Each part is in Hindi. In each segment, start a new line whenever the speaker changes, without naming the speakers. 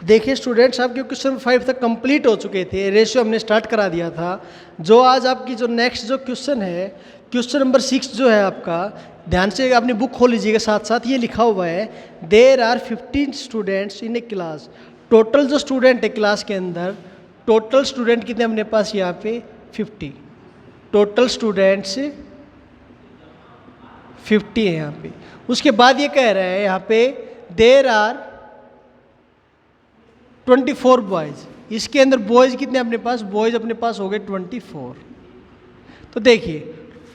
देखिए स्टूडेंट्स, आपके क्वेश्चन 5 तक कंप्लीट हो चुके थे, रेशियो हमने स्टार्ट करा दिया था। जो आज आपकी जो नेक्स्ट जो क्वेश्चन है, क्वेश्चन नंबर 6 जो है आपका, ध्यान से अपनी बुक खोल लीजिएगा, साथ साथ ये लिखा हुआ है there are 15 students in a class. Total जो स्टूडेंट है क्लास के अंदर, टोटल स्टूडेंट कितने अपने पास यहाँ पे 50, टोटल स्टूडेंट्स 50 है यहाँ पे। उसके बाद ये कह रहा है यहाँ पे देयर आर 24 बॉयज़, इसके अंदर बॉयज़ कितने अपने पास, बॉयज़ अपने पास हो गए 24। तो देखिए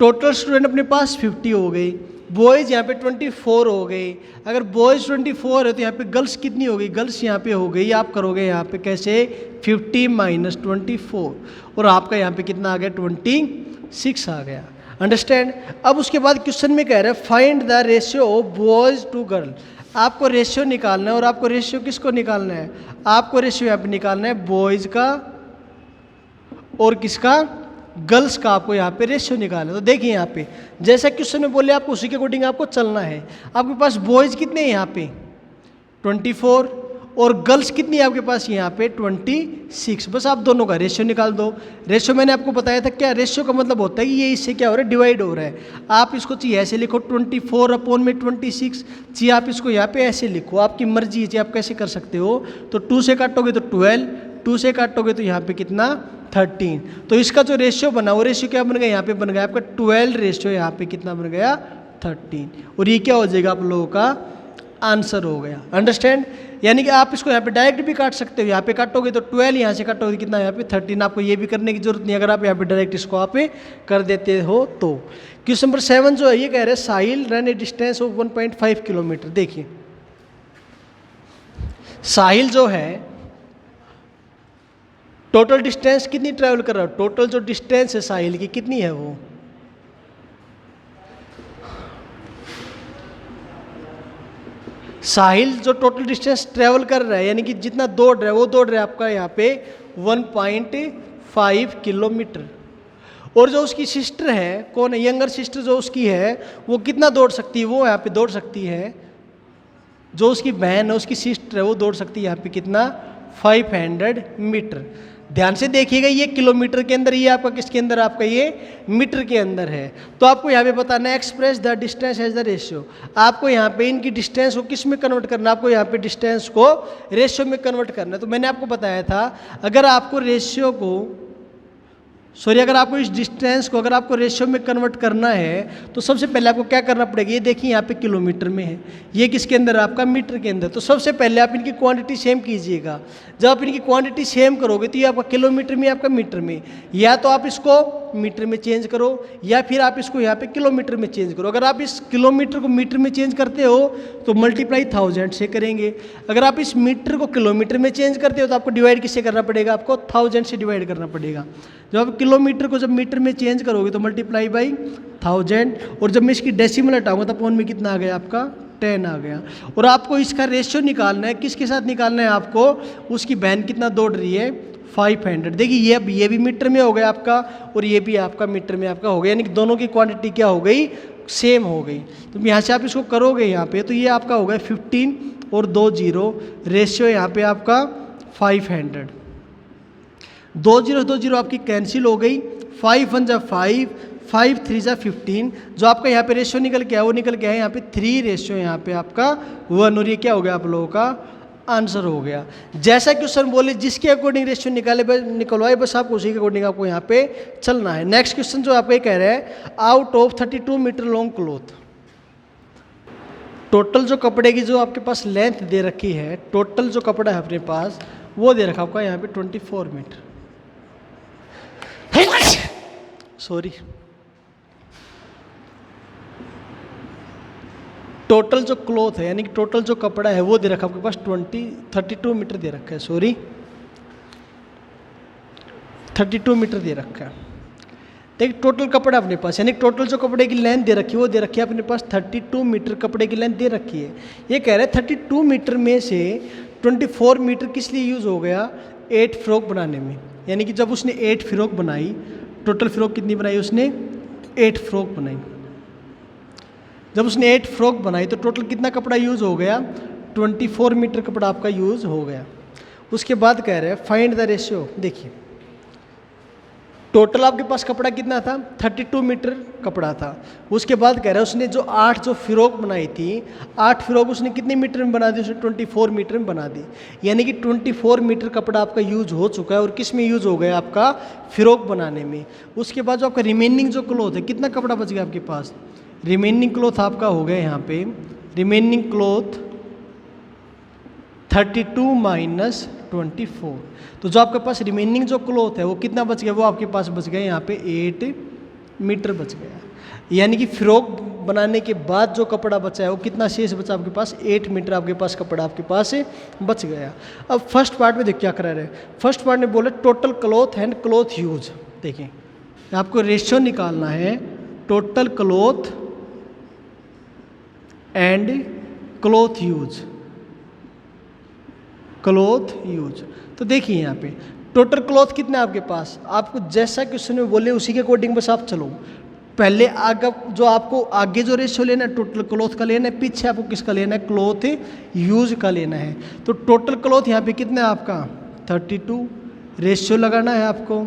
टोटल स्टूडेंट अपने पास 50 हो गई, बॉयज़ यहाँ पे 24 हो गई। अगर बॉयज़ 24 है तो यहाँ पे गर्ल्स कितनी हो गई, गर्ल्स यहाँ पे हो गई, आप करोगे यहाँ पे कैसे 50 माइनस 24 और आपका यहाँ पे कितना आ गया 26 आ गया। अंडरस्टैंड। अब उसके बाद क्वेश्चन में कह रहे हैं find the ratio of boys to girl. आपको रेशियो निकालना है, और आपको रेशियो किसको निकालना है, आपको रेशियो यहाँ पे निकालना है बॉयज़ का और किसका, गर्ल्स का। आपको यहाँ पे रेशियो निकालना है। तो देखिए यहाँ पे जैसा क्वेश्चन में बोले आपको उसी के अकॉर्डिंग आपको चलना है। आपके पास बॉयज़ कितने हैं यहाँ पे 24 और गर्ल्स कितनी है आपके पास यहाँ पे 26। बस आप दोनों का रेशियो निकाल दो। रेशियो मैंने आपको बताया था क्या, रेशियो का मतलब होता है कि ये इससे क्या हो रहा है, डिवाइड हो रहा है। आप इसको चाहिए ऐसे लिखो 24 अपॉन में 26, चाहिए आप इसको यहाँ पे ऐसे लिखो, आपकी मर्जी है, आप कैसे कर सकते हो। तो 2 से काटोगे तो 12, 2 से काटोगे तो यहाँ पे कितना 13। तो इसका जो रेशियो बना वो रेशियो क्या बन गया, यहाँ पे बन गया आपका 12 रेशियो, यहाँ पे कितना बन गया 13। और ये क्या हो जाएगा आप लोगों का आंसर हो गया। अंडरस्टैंड। यानी कि आप इसको यहाँ पे डायरेक्ट भी काट सकते हो, यहाँ पे काटोगे तो 12, यहाँ से काटोगे कितना यहाँ पे 13। आपको ये भी करने की जरूरत नहीं, अगर आप यहाँ पे डायरेक्ट इसको आप कर देते हो तो। क्वेश्चन नंबर 7 जो है ये कह रहे हैं Sahil run a distance of 1.5 kilometre. देखिए साहिल जो है टोटल डिस्टेंस कितनी ट्रैवल कर रहा है, टोटल जो डिस्टेंस है साहिल की कितनी है वो, साहिल जो टोटल डिस्टेंस ट्रैवल कर रहा है यानी कि जितना दौड़ रहा है वो दौड़ रहा है आपका यहाँ पे 1.5 किलोमीटर। और जो उसकी सिस्टर है, कौन है, यंगर सिस्टर जो उसकी है वो कितना दौड़ सकती है, वो यहाँ पे दौड़ सकती है, जो उसकी बहन है उसकी सिस्टर है वो दौड़ सकती है यहाँ पे कितना 500 मीटर। ध्यान से देखिएगा ये किलोमीटर के अंदर, ये आपका किसके अंदर, आपका ये मीटर के अंदर है। तो आपको यहाँ पे बताना है express the distance as the ratio. आपको यहाँ पे इनकी डिस्टेंस को किस में कन्वर्ट करना है, आपको यहाँ पे डिस्टेंस को रेशियो में कन्वर्ट करना है। तो मैंने आपको बताया था अगर आपको रेशियो को अगर आपको इस डिस्टेंस को अगर आपको रेशियो में कन्वर्ट करना है तो सबसे पहले आपको क्या करना पड़ेगा, ये देखिए यहाँ पे किलोमीटर में है, ये किसके अंदर है आपका मीटर के अंदर। तो सबसे पहले आप इनकी क्वांटिटी सेम कीजिएगा। जब आप इनकी क्वांटिटी सेम करोगे तो ये आपका किलोमीटर में आपका मीटर में, या तो आप इसको मीटर में चेंज करो या फिर आप इसको यहाँ पे किलोमीटर में चेंज करो। अगर आप इस किलोमीटर को मीटर में चेंज करते हो तो मल्टीप्लाई 1000 से करेंगे। अगर आप इस मीटर को किलोमीटर में चेंज करते हो तो आपको डिवाइड किससे करना पड़ेगा, आपको 1000 से डिवाइड करना पड़ेगा। जब आप किलोमीटर को जब मीटर में चेंज करोगे तो मल्टीप्लाई बाई 1000, और जब मैं इसकी डेसिमल हटाऊंगा तो अपॉन में कितना आ गया आपका 10 आ गया। और आपको इसका रेशियो निकालना है, किसके साथ निकालना है आपको, उसकी बहन कितना दौड़ रही है 500। देखिए ये भी मीटर में हो गया आपका और ये भी आपका मीटर में आपका हो गया, यानी कि दोनों की क्वांटिटी क्या हो गई, सेम हो गई। तो यहाँ से आप इसको करोगे यहाँ पे तो ये आपका हो गया 15 और 2 0, रेशियो यहाँ पे आपका 500। 2 0 आपकी कैंसिल हो गई, 5 1 जा 5, 5 3 जा 15। जो आपका यहाँ पे रेशियो निकल के आया वो निकल के आया यहाँ पे 3 रेशियो यहाँ पे आपका 1, और ये क्या हो गया आप लोगों का आंसर हो गया। जैसा क्वेश्चन बोले जिसके अकॉर्डिंग रेशियो निकलवाए बस आपको उसी के अकॉर्डिंग आपको यहाँ पे चलना है। नेक्स्ट क्वेश्चन जो आपको ये कह रहा है out of 32 meter long cloth, total जो कपड़े की जो आपके पास लेंथ दे रखी है, टोटल जो कपड़ा है अपने पास वो दे रखा आपका यहाँ पे 24 मीटर, सॉरी, टोटल जो क्लॉथ है यानी कि टोटल जो कपड़ा है वो दे रखा आपके पास 32 मीटर दे रखा है, सॉरी 32 मीटर दे रखा है। देखिए टोटल कपड़ा अपने पास यानी टोटल जो कपड़े की लेंथ दे रखी है वो दे रखी है अपने पास 32 मीटर कपड़े की लेंथ दे रखी है। ये कह रहे हैं 32 मीटर में से 24 मीटर किस लिए यूज़ हो गया, 8 फ्रॉक बनाने में। यानी कि जब उसने 8 फ्रॉक बनाई, टोटल फ्रॉक कितनी बनाई उसने 8 फ्रॉक बनाई। जब उसने 8 फ्रॉक बनाई तो टोटल कितना कपड़ा यूज़ हो गया, 24 मीटर कपड़ा आपका यूज़ हो गया। उसके बाद कह रहे हैं फाइंड द रेशियो। देखिए टोटल आपके पास कपड़ा कितना था, 32 मीटर कपड़ा था। उसके बाद कह रहा है उसने जो 8 जो फिरोक बनाई थी, 8 फिरोक उसने कितने मीटर में बना दी, उसने 24 मीटर में बना दी। यानी कि 24 मीटर कपड़ा आपका यूज हो चुका है। और किस में यूज हो गया, आपका फिरोक बनाने में। उसके बाद जो आपका रिमेनिंग जो क्लॉथ है, कितना कपड़ा बच गया आपके पास, रिमेनिंग क्लॉथ आपका हो गया यहाँ पे, रिमेनिंग क्लॉथ 32 माइनस 24। तो जो आपके पास रिमेनिंग जो क्लॉथ है वो कितना बच गया, वो आपके पास बच गया यहाँ पे 8 मीटर बच गया। यानी कि फ्रॉक बनाने के बाद जो कपड़ा बचा है वो कितना शेष बचा आपके पास, 8 मीटर आपके पास कपड़ा आपके पास बच गया। अब फर्स्ट पार्ट में देखिए क्या करा रहे हैं, फर्स्ट पार्ट में बोले total cloth and cloth use. देखिए आपको रेशियो निकालना है total cloth and cloth use, cloth use. तो देखिए यहाँ पे टोटल क्लॉथ कितना है आपके पास, आपको जैसा क्वेश्चन में बोले उसी के अकॉर्डिंग बस आप चलो। पहले आगे जो आपको आगे जो रेशियो लेना है टोटल क्लॉथ का लेना है, पीछे आपको किसका लेना है, क्लॉथ यूज का लेना है। तो टोटल क्लॉथ यहाँ पे कितना है आपका 32, रेशियो लगाना है आपको,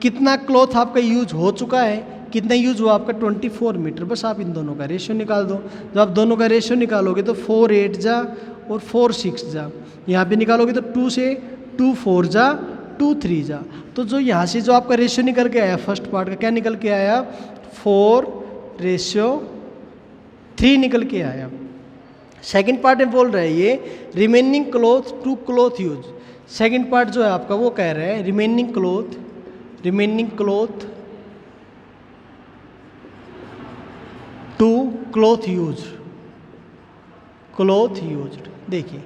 कितना क्लॉथ आपका यूज हो चुका है, कितना यूज हुआ आपका 24 मीटर। बस आप इन दोनों का रेशियो निकाल दो। जब आप दोनों का रेशियो निकालोगे तो 4 8 जा और 4 6 जा, यहाँ पे निकालोगे तो 2 से 2 4 जा 2 3 जा। तो जो यहाँ से जो आपका रेशियो निकल के आया फर्स्ट पार्ट का, क्या निकल के आया, 4:3 निकल के आया। सेकंड पार्ट में बोल रहे हैं ये remaining cloth to cloth use. Second part जो है आपका वो कह रहे हैं remaining cloth to cloth use, cloth use. देखिए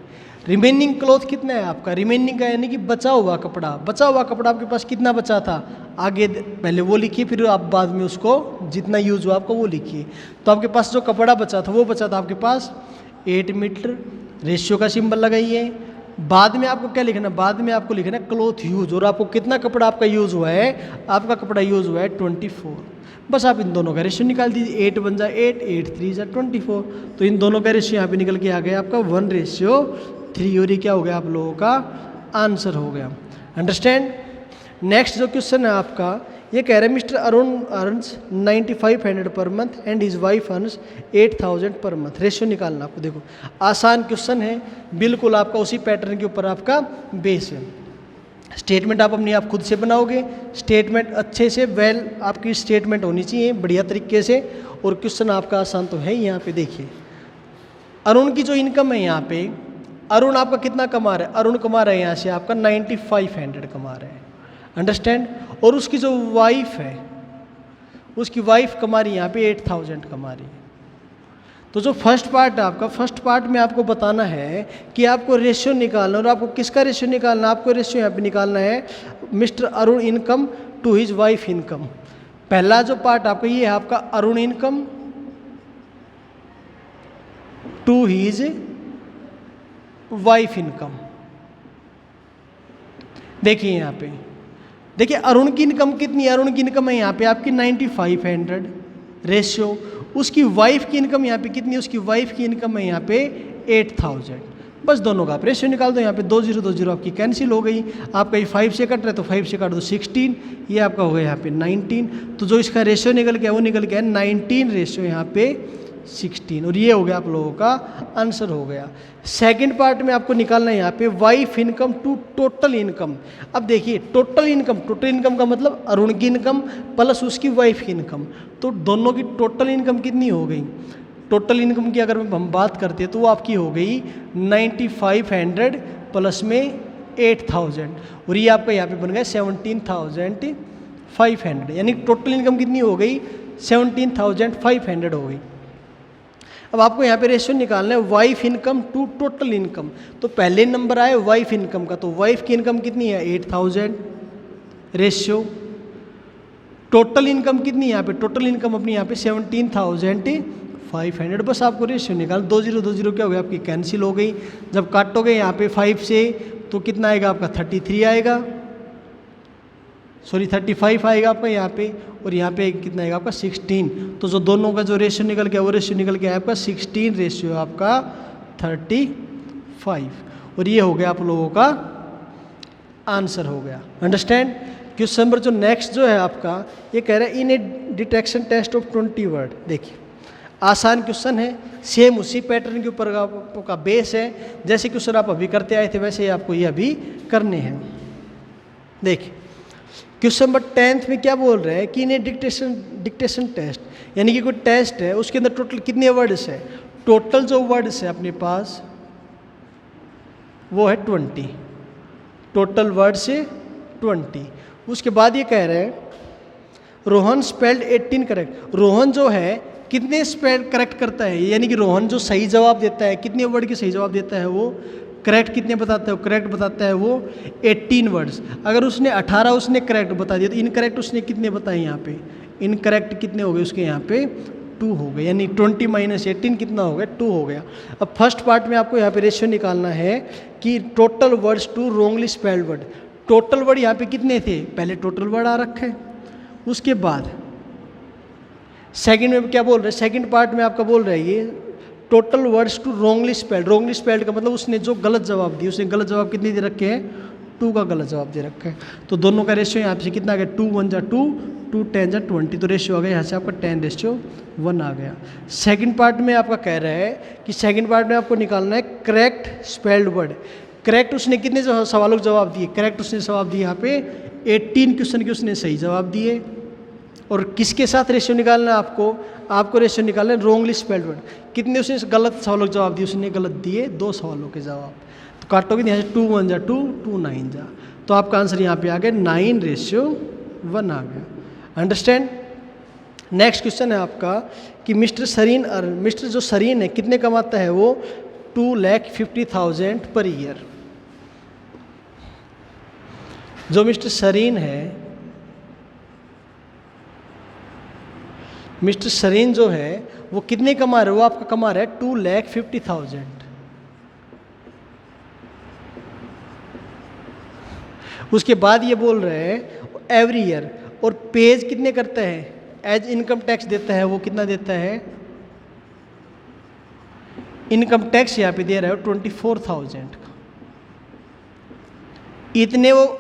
रिमेनिंग क्लॉथ कितना है आपका, रिमेनिंग का यानी कि बचा हुआ कपड़ा। बचा हुआ कपड़ा आपके पास कितना बचा था, आगे पहले वो लिखिए, फिर आप बाद में उसको जितना यूज हुआ आपको वो लिखिए। तो आपके पास जो कपड़ा बचा था वो बचा था आपके पास 8 मीटर, रेशियो का सिंबल लगाइए। बाद में आपको क्या लिखना, बाद में आपको लिखना है क्लॉथ यूज, और आपको कितना कपड़ा आपका यूज हुआ है, आपका कपड़ा यूज हुआ है 24। बस आप इन दोनों का रेशियो निकाल दीजिए, 8 बन जाए 8, 8 3 जा 24। तो इन दोनों का रेशियो यहाँ पे निकल के आ गया आपका 1:3, और ये क्या हो गया आप लोगों का आंसर हो गया। अंडरस्टैंड। नेक्स्ट जो क्वेश्चन है आपका, ये कह रहे हैं mister Arun earns 9500 per month and his wife earns 8000 per month. Ratio निकालना आपको। देखो आसान क्वेश्चन है, बिल्कुल आपका उसी पैटर्न के ऊपर आपका बेस है। स्टेटमेंट आप अपनी आप खुद से बनाओगे, स्टेटमेंट अच्छे से वेल आपकी स्टेटमेंट होनी चाहिए बढ़िया तरीके से, और क्वेश्चन आपका आसान तो है ही। यहाँ पे देखिए अरुण की जो इनकम है, यहाँ पे अरुण आपका कितना कमा रहा है, अरुण कमा रहा है यहाँ से आपका 9500 कमा रहे हैं। अंडरस्टैंड। और उसकी जो वाइफ है, उसकी वाइफ कमा रही है यहाँ पे 8000 कमा रही है। तो जो फर्स्ट पार्ट है आपका, फर्स्ट पार्ट में आपको बताना है कि आपको रेशियो निकालना, और आपको किसका रेशियो निकालना, आपको रेशियो यहाँ पे निकालना है mister Arun income to his wife income. पहला जो पार्ट आपका ये है आपका Arun income to his wife income. देखिए यहाँ पे देखिए अरुण की इनकम कितनी है, अरुण की इनकम है यहाँ पे आपकी 9500 रेशियो। उसकी वाइफ की इनकम यहाँ पे कितनी है, उसकी वाइफ की इनकम है यहाँ पे 8000। बस दोनों का आप रेशियो निकाल दो। यहाँ पे 2 0 2 0 आपकी कैंसिल हो गई। आपका ये 5 से कट रहा है तो 5 से काट दो 16, ये आपका हो गया यहाँ पे 19। तो जो इसका रेशियो निकल गया वो निकल गया 19 रेशियो यहाँ पे 16, और ये हो गया आप लोगों का आंसर हो गया। सेकंड पार्ट में आपको निकालना है यहाँ पे wife income to total income. अब देखिए टोटल इनकम का मतलब अरुण की इनकम प्लस उसकी वाइफ की इनकम, तो दोनों की टोटल इनकम कितनी हो गई। टोटल इनकम की अगर हम बात करते हैं तो वो आपकी हो गई 9500 प्लस में 8000, और ये आपका यहाँ पे बन गया 17500, यानी टोटल इनकम कितनी हो गई 17500 हो गई। अब आपको यहाँ पे रेशियो निकालना है wife income to total income. तो पहले नंबर आए वाइफ इनकम का, तो वाइफ की इनकम कितनी है 8000 रेशियो। टोटल इनकम कितनी है यहाँ पे, टोटल इनकम अपनी यहाँ पे 17500। बस आपको रेशियो निकाल, 2 0 2 0 क्या हो गया आपकी कैंसिल हो गई। जब काटोगे यहाँ पे 5 से तो कितना आएगा आपका 33 आएगा, सॉरी 35 आएगा आपका यहाँ पे, और यहाँ पे कितना आएगा आपका 16। तो जो दोनों का जो रेशियो निकल गया वो रेशियो निकल गया आपका 16 रेशियो आपका 35, और ये हो गया आप लोगों का आंसर हो गया। अंडरस्टैंड। क्वेश्चन नंबर जो नेक्स्ट जो है आपका, ये कह रहा है इन ए डिटेक्शन टेस्ट ऑफ 20 वर्ड। देखिए आसान क्वेश्चन है, सेम उसी पैटर्न के ऊपर का बेस है, जैसे क्वेश्चन आप अभी करते आए थे वैसे ही आपको ये अभी करने हैं। देखिए क्वेश्चन नंबर 10th में क्या बोल रहे हैं कि इन ए डिक्टेशन टेस्ट, यानी कि कोई टेस्ट है उसके अंदर टोटल कितने वर्ड्स है। टोटल जो वर्ड्स है अपने पास वो है 20, टोटल वर्ड से 20। उसके बाद ये कह रहे हैं रोहन स्पेल्ड 18 करेक्ट। रोहन जो है कितने स्पेल करेक्ट करता है, यानी कि रोहन जो सही जवाब देता है, कितने वर्ड के सही जवाब देता है वो करेक्ट कितने बताता है, वो करेक्ट बताता है वो 18 वर्ड्स। अगर उसने 18 उसने करेक्ट बता दिया तो इनकरेक्ट उसने कितने बताए यहाँ पे, इनकरेक्ट कितने हो गए उसके यहाँ पे 2 हो गए, यानी 20 - 18 कितना हो गया 2 हो गया। अब फर्स्ट पार्ट में आपको यहाँ पे रेशियो निकालना है कि total words to wrongly spelled word. Total word यहाँ पे कितने थे, पहले टोटल वर्ड आ रखे हैं, उसके बाद सेकंड में क्या बोल रहे हैं, सेकंड पार्ट में आपका बोल रहे हैं ये total words to wrongly spelled. Wrongly spelled का मतलब उसने जो गलत जवाब दिया, उसने गलत जवाब कितने दे रखे हैं 2 का गलत जवाब दे रखा है। तो दोनों का रेशियो यहाँ से कितना आ गया 2 1 जा 2 2 10 जा 20, तो रेशियो आ गया यहाँ से आपका 10:1 आ गया। सेकंड पार्ट में आपका कह रहा है कि सेकंड पार्ट में आपको निकालना है करेक्ट स्पेल्ड वर्ड। करेक्ट उसने कितने सवालों के जवाब दिए, करेक्ट उसने जवाब दिए यहाँ पे 18 क्वेश्चन के उसने सही जवाब दिए। और किसके साथ रेशियो निकालना है आपको रेशियो निकालना है रोंगली स्पेल्ड वर्ड। कितने उसने गलत सवालों के जवाब दिए, उसने गलत दिए 2 सवालों के जवाब। तो काटोगे यहाँ से 2 1 जा 2 2 9 जा, तो आपका आंसर यहाँ पे आ गया 9:1 आ गया। अंडरस्टैंड। नेक्स्ट क्वेश्चन है आपका कि मिस्टर जो सरीन है कितने कमाता है वो 2,50,000 पर ईयर। जो मिस्टर सरीन है, मिस्टर सरीन जो है वो कितने कमा रहे हैं, वो आपका कमा रहा है 2,50,000। उसके बाद ये बोल रहे हैं एवरी ईयर, और पेज कितने करता है एज इनकम टैक्स देता है, वो कितना देता है इनकम टैक्स यहाँ पे दे रहा है 24,000 का। इतने वो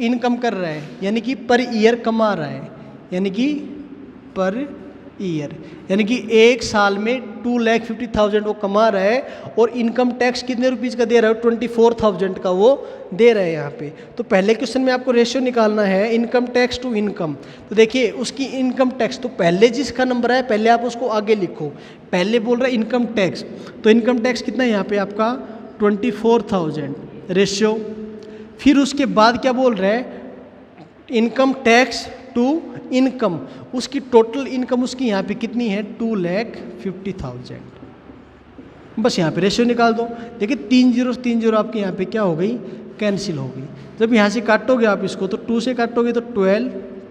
इनकम कर रहा है, यानी कि पर ईयर कमा रहा है, यानी कि पर ईयर, यानी कि एक साल में 2,50,000 वो कमा रहा है, और इनकम टैक्स कितने रुपीज़ का दे रहा है 24,000 का वो दे रहा है यहाँ पे। तो पहले क्वेश्चन में आपको रेशियो निकालना है इनकम टैक्स टू इनकम। तो देखिए उसकी इनकम टैक्स, तो पहले जिसका नंबर है पहले आप उसको आगे लिखो। पहले बोल रहा है इनकम टैक्स, तो इनकम टैक्स कितना है यहाँ पे आपका 24,000 रेशियो। फिर उसके बाद क्या बोल रहा है इनकम टैक्स टू इनकम, उसकी टोटल इनकम उसकी यहाँ पे कितनी है 2,50,000। बस यहाँ पे रेशियो निकाल दो। देखिए 3 0 आपके यहाँ पे क्या हो गई कैंसिल हो गई। जब यहाँ से काटोगे आप इसको तो 2 से काटोगे तो 12,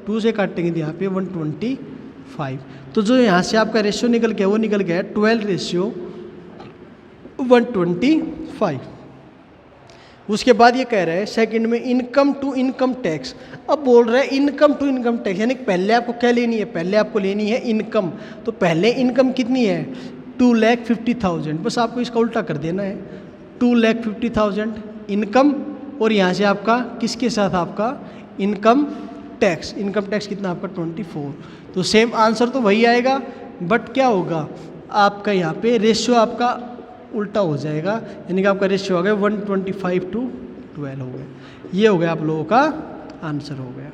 2 से काटेंगे तो यहाँ पे 125। तो जो यहाँ से आपका रेशियो निकल गया वो निकल गया 12:125। उसके बाद ये कह रहा है सेकंड में इनकम टू इनकम टैक्स। अब बोल रहा है इनकम टू इनकम टैक्स, यानी पहले आपको क्या लेनी है, पहले आपको लेनी है इनकम। तो पहले इनकम कितनी है 2,50,000, बस आपको इसका उल्टा कर देना है 2,50,000 इनकम, और यहाँ से आपका किसके साथ आपका इनकम टैक्स कितना आपका 24। तो सेम आंसर तो वही आएगा, बट क्या होगा आपका यहाँ पे रेशियो आपका उल्टा हो जाएगा, यानी कि आपका रेशियो हो गया 125:12 हो गया। ये हो गया आप लोगों का आंसर हो गया।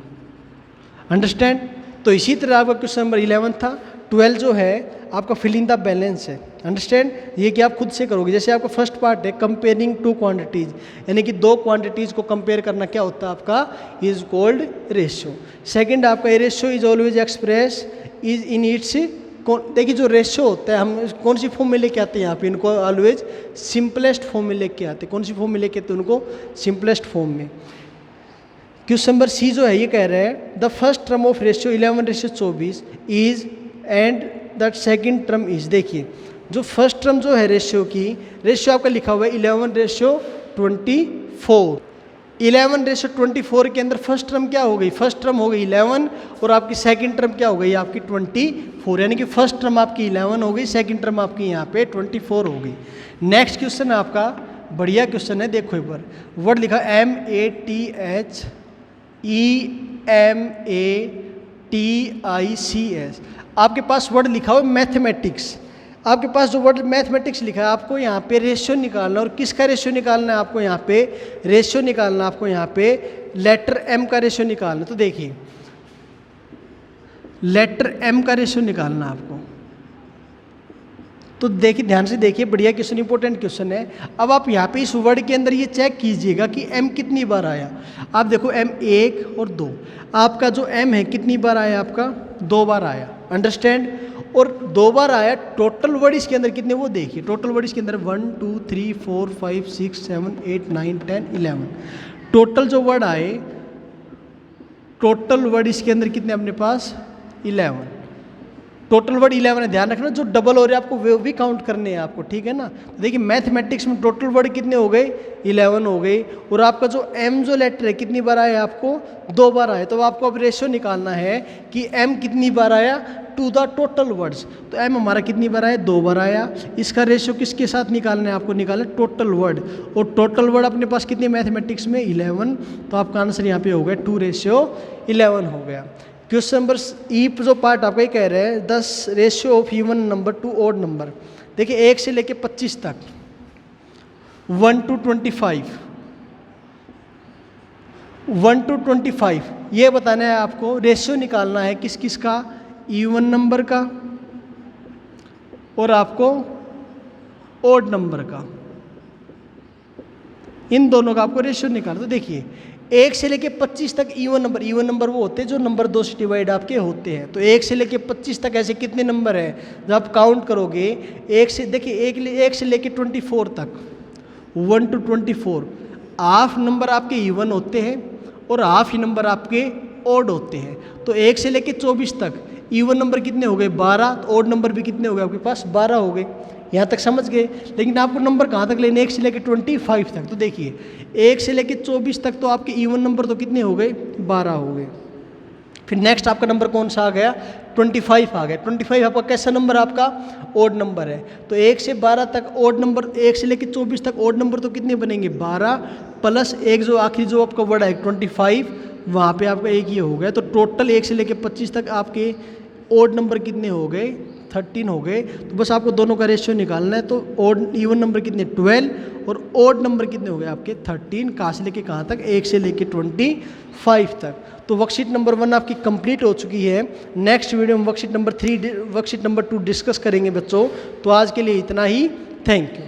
अंडरस्टैंड। तो इसी तरह आपका क्वेश्चन नंबर 11 था। 12 जो है आपका फिल इन द बैलेंस है। अंडरस्टैंड। ये कि आप खुद से करोगे। जैसे आपका फर्स्ट पार्ट है कंपेयरिंग 2 क्वांटिटीज, यानी कि 2 क्वांटिटीज को कंपेयर करना क्या होता है आपका इज कॉल्ड रेशियो। सेकंड आपका ये ratio is always express is in its, देखिए जो रेशियो होता है हम कौन सी फॉर्म में लेके आते हैं यहाँ पे इनको ऑलवेज सिंपलेस्ट फॉर्म में लेके आते हैं। कौन सी फॉर्म में लेके आते हैं उनको सिंपलेस्ट फॉर्म में। क्वेश्चन नंबर सी जो है ये कह रहा है the first term of ratio 11:24 is and that second term is. देखिए जो फर्स्ट टर्म जो है रेशियो की, रेशियो आपका लिखा हुआ है 11:24। 11:24 के अंदर फर्स्ट टर्म क्या हो गई, फर्स्ट टर्म हो गई 11, और आपकी सेकंड टर्म क्या हो गई आपकी 24, यानी कि फर्स्ट टर्म आपकी 11 हो गई, सेकंड टर्म आपकी यहाँ पे 24 हो गई। नेक्स्ट क्वेश्चन है आपका बढ़िया क्वेश्चन है। देखो एक बार वर्ड लिखा MATHEMATICS, आपके पास वर्ड लिखा हुआ मैथमेटिक्स। आपके पास जो वर्ड मैथमेटिक्स लिखा है, आपको यहाँ पे रेशियो निकालना, और किसका रेशियो निकालना है आपको? यहाँ पे रेशियो निकालना, आपको यहाँ पे लेटर M का रेशियो निकालना। तो देखिए लेटर M का रेशियो निकालना आपको। तो देखिए ध्यान से देखिए, बढ़िया क्वेश्चन, इंपॉर्टेंट क्वेश्चन है। अब आप यहाँ पे इस वर्ड के अंदर ये चेक कीजिएगा कि M कितनी बार आया। आप देखो M 1 और 2, आपका जो M है कितनी बार आया? आपका 2 बार आया, अंडरस्टैंड। और 2 बार आया, टोटल वर्ड इसके अंदर कितने वो देखिए, टोटल वर्ड इसके अंदर 1 2 3 4 5 6 7 8 9 10 11, टोटल जो वर्ड आए, टोटल वर्ड इसके अंदर कितने अपने पास? 11, टोटल वर्ड 11 है। ध्यान रखना जो डबल हो रहे हैं आपको वो भी काउंट करने हैं आपको, ठीक है ना। तो देखिए मैथमेटिक्स में टोटल वर्ड कितने हो गए? 11 हो गए। और आपका जो M जो लेटर है कितनी बार आया? आपको 2 बार आया। तो आपको अब रेशियो निकालना है कि M कितनी बार आया टू द टोटल वर्ड्स। तो M हमारा कितनी बार आया? 2 बार आया। इसका रेशियो किसके साथ निकालना है आपको? निकालना है टोटल वर्ड, और टोटल वर्ड अपने पास कितने मैथमेटिक्स में? 11। तो आपका आंसर यहाँ पे हो गया 2:11 हो गया। क्वेश्चन नंबर ई जो पार्ट आपका ये कह रहे हैं 10 ratio of even number two odd number. देखिए 1 से लेके 25 तक, 1 to 25, 1 to 25 ये बताना है आपको। रेशियो निकालना है किस किस का? इवन नंबर का और आपको ऑड नंबर का, इन दोनों का आपको रेशियो निकालना। तो देखिए 1 से लेके 25 तक इवन नंबर वो होते हैं जो नंबर 2 से डिवाइड आपके होते हैं। तो 1 से लेके 25 तक ऐसे कितने नंबर हैं? जब आप काउंट करोगे 1 से, देखिए 1 से लेके 24 तक, 1 to 24, हाफ नंबर आपके इवन होते हैं और हाफ ही नंबर आपके ऑड होते हैं। तो 1 से लेके 24 तक इवन नंबर कितने हो गए? 12। तो ऑड नंबर भी कितने हो गए आपके पास? 12 हो गए। यहाँ तक समझ गए। लेकिन आपको नंबर कहाँ तक लेने? 1 से लेके 25 तक। तो देखिए 1 से लेके 24 तक तो आपके इवन नंबर तो कितने हो गए? 12 हो गए। फिर नेक्स्ट आपका नंबर कौन सा आ गया? 25 आ गया। 25 आपका कैसा नंबर? आपका ऑड नंबर है। तो 1 से 12 तक ऑड नंबर, 1 से लेके 24 तक ऑड नंबर तो कितने बनेंगे? 12 प्लस एक जो आखिरी जो आपका वर्ड है 25, वहाँ पे आपका एक ये हो गया। तो टोटल 1 से लेके 25 तक आपके ऑड नंबर कितने हो गए? 13 हो गए। तो बस आपको दोनों का रेशियो निकालना है। तो ऑड इवन नंबर कितने? 12, और ऑड नंबर कितने हो गए आपके? 13। कहाँ से लेके कहाँ तक? 1 से लेके 25 तक। तो वर्कशीट नंबर 1 आपकी कंप्लीट हो चुकी है। नेक्स्ट वीडियो में वर्कशीट नंबर 2 डिस्कस करेंगे बच्चों। तो आज के लिए इतना ही। Thank you.